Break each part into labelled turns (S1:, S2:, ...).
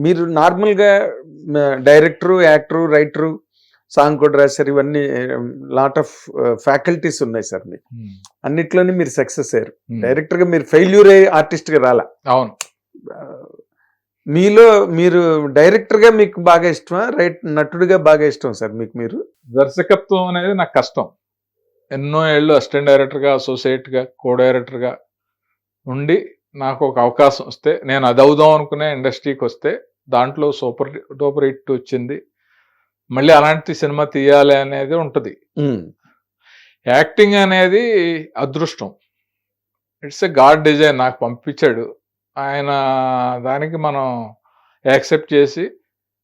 S1: మీరు నార్మల్‌గా director, actor, writer, song కూడా రాశారు. ఇవన్నీ లాట్ ఆఫ్ ఫ్యాకల్టీస్ ఉన్నాయి సార్ మీకు. అన్నిట్లోని మీరు సక్సెస్ అయ్యారు. డైరెక్టర్‌గా మీరు ఫెయిల్యూర్ అయ్యే ఆర్టిస్ట్‌గా రాలా.
S2: అవును.
S1: మీలో మీరు డైరెక్టర్‌గా మీకు బాగా ఇష్టమా? నటుడిగా బాగా ఇష్టం సార్ మీకు మీరు?
S2: దర్శకత్వం అనేది నాకు కష్టం. ఎన్నో ఏళ్ళు అసిస్టెంట్ డైరెక్టర్గా, అసోసియేట్గా, కో డైరెక్టర్గా ఉండి నాకు ఒక అవకాశం వస్తే నేను అది అవుదాం అనుకునే ఇండస్ట్రీకి వస్తే దాంట్లో సూపర్ డూపర్ హిట్ వచ్చింది. మళ్ళీ అలాంటి సినిమా తీయాలి అనేది ఉంటుంది. యాక్టింగ్ అనేది అదృష్టం. It's a God design. నాకు పంపించాడు ఆయన. దానికి మనం యాక్సెప్ట్ చేసి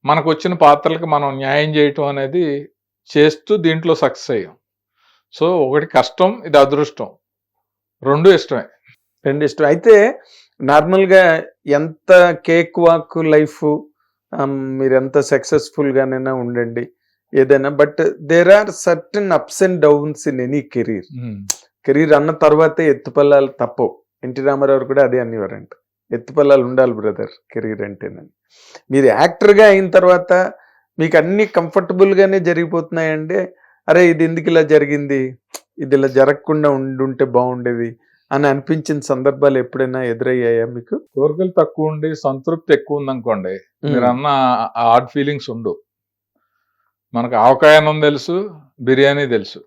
S2: మనకు వచ్చిన పాత్రలకు మనం న్యాయం చేయటం అనేది చేస్తూ దీంట్లో సక్సెస్ అయ్యాం. సో ఒకటి కష్టం, ఇది అదృష్టం. రెండు ఇష్టమే.
S1: రెండు ఇష్టం. అయితే నార్మల్గా ఎంత కేక్ వాక్ లైఫ్, మీరు ఎంత సక్సెస్ఫుల్గానైనా ఉండండి ఏదైనా, but there are certain ups and downs in any career. Career అన్న తర్వాతే ఎత్తుపల్లాలు తప్పవు. ఎన్టీ రామారావు కూడా అదే అనేవారంట, ఎత్తుపల్లాలు ఉండాలి బ్రదర్ కెరీర్ అంటేనని. మీరు యాక్టర్గా అయిన తర్వాత మీకు అన్ని కంఫర్టబుల్గానే జరిగిపోతున్నాయండి. అరే ఇది ఎందుకు ఇలా జరిగింది, ఇది ఇలా జరగకుండా ఉండుంటే బాగుండేది అని అనిపించిన సందర్భాలు ఎప్పుడైనా ఎదురయ్యాయా మీకు?
S2: కోరికలు తక్కువ ఉండి సంతృప్తి ఎక్కువ ఉందనుకోండి, మీరు అన్న హార్డ్ ఫీలింగ్స్ ఉండు. మనకు ఆవకాయనం తెలుసు, బిర్యానీ తెలుసు.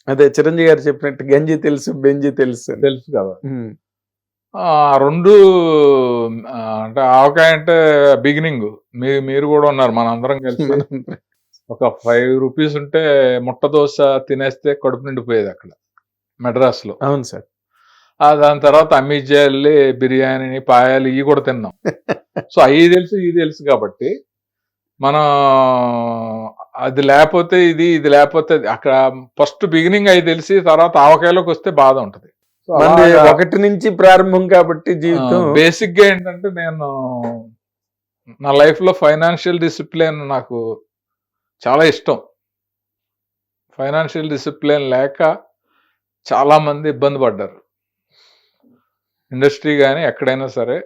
S1: అదే చిరంజీవి గారు చెప్పినట్టు గంజి తెలుసు, బెంజి తెలుసు
S2: తెలుసు కదా. రెండు అంటే ఆవకాయ అంటే బిగినింగ్. మీరు కూడా ఉన్నారు, మన అందరం కలిసి ఒక 5 రూపీస్ ఉంటే ముట్ట దోశ తినేస్తే కడుపు నిండిపోయేది అక్కడ మెడ్రాస్లో.
S1: అవును సార్.
S2: దాని తర్వాత అమ్మిజాలి బిర్యానీ, పాయాలు ఇవి కూడా తిన్నాం. సో అవి తెలుసు, ఇది తెలుసు కాబట్టి మనం అది లేకపోతే ఇది, ఇది లేకపోతే అక్కడ ఫస్ట్ బిగినింగ్ అవి తెలిసి తర్వాత ఆవకాయలోకి వస్తే బాధ ఉంటుంది.
S1: ఒకటి నుంచి ప్రారంభం కాబట్టి జీవితం.
S2: బేసిక్ గా ఏంటంటే నేను నా లైఫ్ లో ఫైనాన్షియల్ డిసిప్లిన్ నాకు చాలా ఇష్టం. ఫైనాన్షియల్ డిసిప్లిన్ లేక చాలా మంది ఇబ్బంది పడ్డారు. ఇండస్ట్రీ కానీ ఎక్కడైనా సరే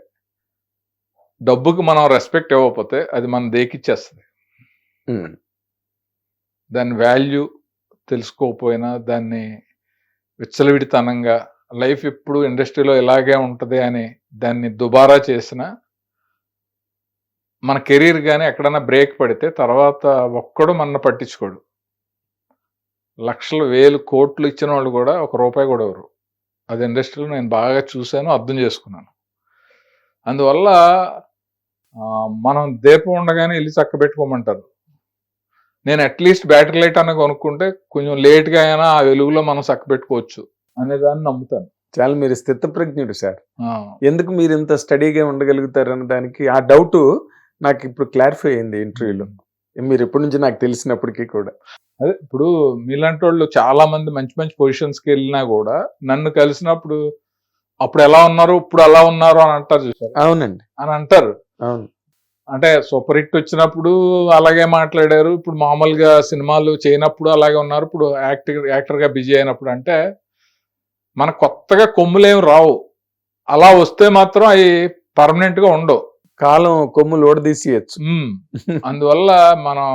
S2: డబ్బుకి మనం రెస్పెక్ట్ ఇవ్వకపోతే అది మనం దేకిచ్చేస్తుంది. దాని వాల్యూ తెలుసుకోకపోయినా దాన్ని విచ్చలవిడితనంగా లైఫ్ ఎప్పుడు ఇండస్ట్రీలో ఇలాగే ఉంటుంది అని దాన్ని దుబారా చేసిన మన కెరీర్ కానీ ఎక్కడైనా బ్రేక్ పడితే తర్వాత ఒక్కడు మన పట్టించుకోడు. లక్షలు, వేలు, కోట్లు ఇచ్చిన వాళ్ళు కూడా ₹1 కూడా ఎవరు. అది ఇండస్ట్రీలో నేను బాగా చూశాను, అర్థం చేసుకున్నాను. అందువల్ల మనం దీపం ఉండగానే ఇల్లు చక్కబెట్టుకోమంటారు. నేను అట్లీస్ట్ బ్యాటరీ లైట్ అన్న కొనుక్కుంటే కొంచెం లేట్గా అయినా ఆ వెలుగులో మనం చక్కబెట్టుకోవచ్చు అనేదాన్ని నమ్ముతాను.
S1: చాలా మీరు స్థితప్రజ్ఞుడు సార్. ఎందుకు మీరు ఇంత స్టడీగా ఉండగలుగుతారు అన్న దానికి ఆ డౌట్ నాకు ఇప్పుడు క్లారిఫై అయింది ఇంటర్వ్యూలో. మీరు ఎప్పటి నుంచి నాకు తెలిసినప్పటికీ కూడా.
S2: అదే ఇప్పుడు మీలాంటి వాళ్ళు చాలా మంది మంచి మంచి పొజిషన్స్కి వెళ్ళినా కూడా నన్ను కలిసినప్పుడు అప్పుడు ఎలా ఉన్నారు, ఇప్పుడు అలా ఉన్నారు అని అంటారు చూసారు.
S1: అవునండి
S2: అని అంటారు.
S1: అవును.
S2: అంటే సూపర్ హిట్ వచ్చినప్పుడు అలాగే మాట్లాడారు, ఇప్పుడు మామూలుగా సినిమాలు చేయనప్పుడు అలాగే ఉన్నారు, ఇప్పుడు యాక్టర్గా బిజీ అయినప్పుడు. అంటే మన కొత్తగా కొమ్ములేమి రావు. అలా వస్తే మాత్రం అవి పర్మనెంట్గా ఉండవు.
S1: కాలం కొమ్ములు ఓడదీసేయచ్చు.
S2: అందువల్ల మనం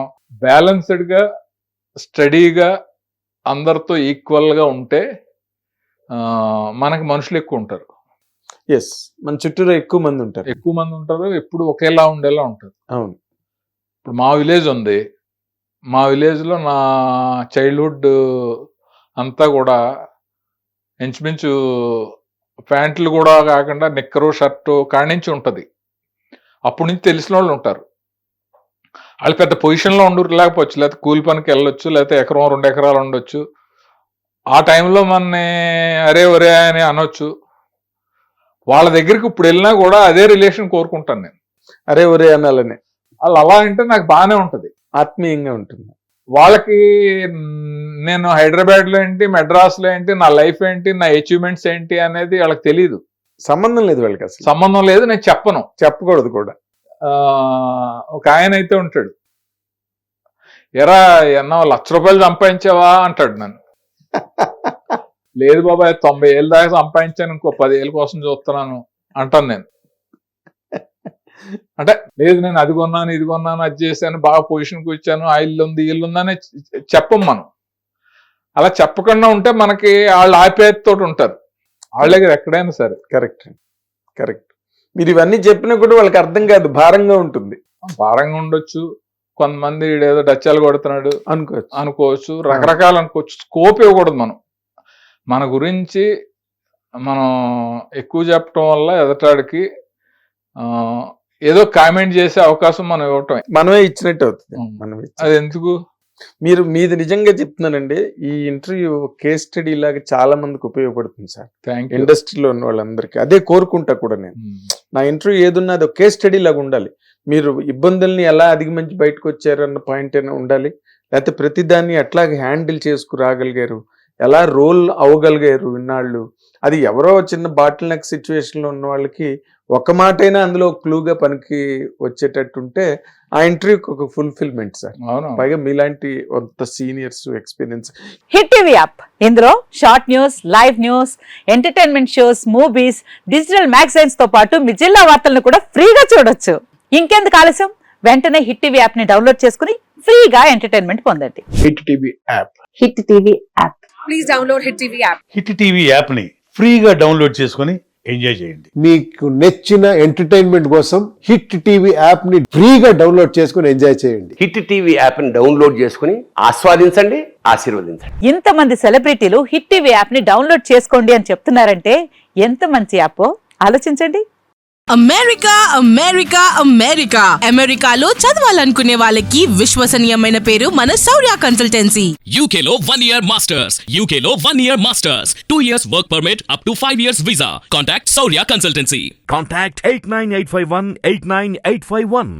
S2: బ్యాలెన్స్డ్గా, స్టడీగా, అందరితో ఈక్వల్గా ఉంటే మనకి మనుషులు ఎక్కువ ఉంటారు.
S1: ఎస్, మన చుట్టూరు ఎక్కువ మంది ఉంటారు.
S2: ఎప్పుడు ఒకేలా ఉండేలా ఉంటుంది.
S1: అవును.
S2: ఇప్పుడు మా విలేజ్ ఉంది. మా విలేజ్లో నా చైల్డ్హుడ్ అంతా కూడా ఇంచుమించు ప్యాంట్లు కూడా కాకుండా నిక్కరు, షర్టు కానించి ఉంటుంది. అప్పటి నుంచి తెలిసిన వాళ్ళు ఉంటారు. వాళ్ళు పెద్ద పొజిషన్లో లేకపోవచ్చు, లేకపోతే కూలి పనికి వెళ్ళొచ్చు, లేకపోతే 1-2 ఎకరాలు ఉండొచ్చు. ఆ టైంలో మనని అరే ఒరే అని అనొచ్చు. వాళ్ళ దగ్గరికి ఇప్పుడు వెళ్ళినా కూడా అదే రిలేషన్ కోరుకుంటాను నేను,
S1: అరే ఒరే అనాలని.
S2: వాళ్ళు అలా అంటే నాకు బాగానే ఉంటుంది,
S1: ఆత్మీయంగా ఉంటుంది.
S2: వాళ్ళకి నేను హైదరాబాద్లో ఏంటి, మెడ్రాస్లో ఏంటి, నా లైఫ్ ఏంటి, నా అచీవ్మెంట్స్ ఏంటి అనేది వాళ్ళకి తెలియదు.
S1: సంబంధం లేదు వాళ్ళకి, అసలు
S2: సంబంధం లేదు. నేను చెప్పను,
S1: చెప్పకూడదు కూడా.
S2: ఒక ఆయన అయితే ఉంటాడు, ఎరా ఎన్నో ₹1,00,000 సంపాదించావా అంటాడు నన్ను. లేదు బాబాయ్ 90 ఏళ్ళ దాకా సంపాదించాను, ఇంకో 10 ఏళ్ళ కోసం చూస్తున్నాను అంటాను నేను. అంటే లేదు నేను అది కొన్నాను ఇది కొన్నాను అది చేశాను బాగా పొజిషన్కి వచ్చాను ఆ ఇల్లు ఉంది ఇల్లు ఉందని చెప్పం మనం. అలా చెప్పకుండా ఉంటే మనకి వాళ్ళు ఆప్యాయతతో ఉంటారు వాళ్ళ దగ్గర ఎక్కడైనా సరే.
S1: Correct correct. మీరు ఇవన్నీ చెప్పినా కూడా వాళ్ళకి అర్థం కాదు, భారంగా ఉంటుంది.
S2: భారంగా ఉండొచ్చు, కొంతమంది ఏదో డచ్చాలు కొడుతున్నాడు అనుకోవచ్చు, రకరకాలు అనుకోవచ్చు. స్కోప్ ఇవ్వకూడదు మనం. మన గురించి మనం ఎక్కువ చెప్పడం వల్ల ఎదటాడికి ఏదో కామెంట్ చేసే అవకాశం మనం ఇవ్వటమే,
S1: మనమే ఇచ్చినట్టు అవుతుంది.
S2: అది ఎందుకు?
S1: మీది నిజంగా చెప్తున్నానండి, ఈ ఇంటర్వ్యూ కేస్ స్టడీ లాగా చాలా మందికి ఉపయోగపడుతుంది సార్. ఇండస్ట్రీలో ఉన్న వాళ్ళందరికీ అదే కోరుకుంటా కూడా నేను. నా ఇంటర్వ్యూ ఏదున్నా అది కేస్ స్టడీ లాగా ఉండాలి. మీరు ఇబ్బందుల్ని ఎలా అధిగమించి బయటకు వచ్చారు అన్న పాయింట్ అయినా ఉండాలి, లేకపోతే ప్రతిదాన్ని ఎట్లాగ హ్యాండిల్ చేసుకురాగలిగారు, ఎలా రోల్ అవ్వగలిగారు ఇన్నాళ్ళు. అది ఎవరో చిన్న బాటిల్ నెక్ సిచ్యువేషన్ లో ఉన్న వాళ్ళకి ఒక మాటైనా అందులో క్లూగా పనికి వచ్చేటట్టుంటే ఆ ఇంటర్వ్యూకి ఒక ఫుల్ఫిల్మెంట్ సార్. పైగా మీలాంటి అంత seniors experience.
S3: Hit TV app, ఇందులో short news, live news, entertainment shows, movies, digital magazines తో పాటు మీ జిల్లా వార్తలను కూడా ఫ్రీగా చూడొచ్చు. ఇంకెందుకు ఆలస్యం, వెంటనే హిట్ టీవీ యాప్ ని డౌన్లోడ్ చేసుకుని ఫ్రీగా ఎంటర్టైన్మెంట్ పొందండి.
S4: Hit TV app.
S3: Hit TV app.
S5: Please download hit TV app.
S4: Hit TV app ని ఫ్రీగా డౌన్లోడ్ చేసుకొని ఎంజాయ్ చేయండి.
S6: మీకు నచ్చిన ఎంటర్టైన్మెంట్ కోసం హిట్ టీవీ యాప్ ని ఫ్రీగా డౌన్లోడ్ చేసుకొని ఎంజాయ్ చేయండి.
S7: హిట్ టీవీ యాప్ ని డౌన్లోడ్ చేసుకుని ఆస్వాదించండి, ఆశీర్వదించండి.
S3: ఇంతమంది సెలబ్రిటీలు హిట్ టీవీ యాప్ ని డౌన్లోడ్ చేసుకోండి అని చెప్తున్నారంటే ఎంత మంచి యాప్ ఆలోచించండి.
S5: అమెరికా అమెరికా అమెరికా అమెరికాలో చదవాలనుకునే వాళ్ళకి విశ్వసనీయమైన పేరు మన శౌర్య కన్సల్టెన్సీ.
S8: UK లో 1 year masters. UK లో 1 year masters. 2 years work permit up to 5 years visa. Contact Saurya Consultancy.
S9: Contact 89851 89851.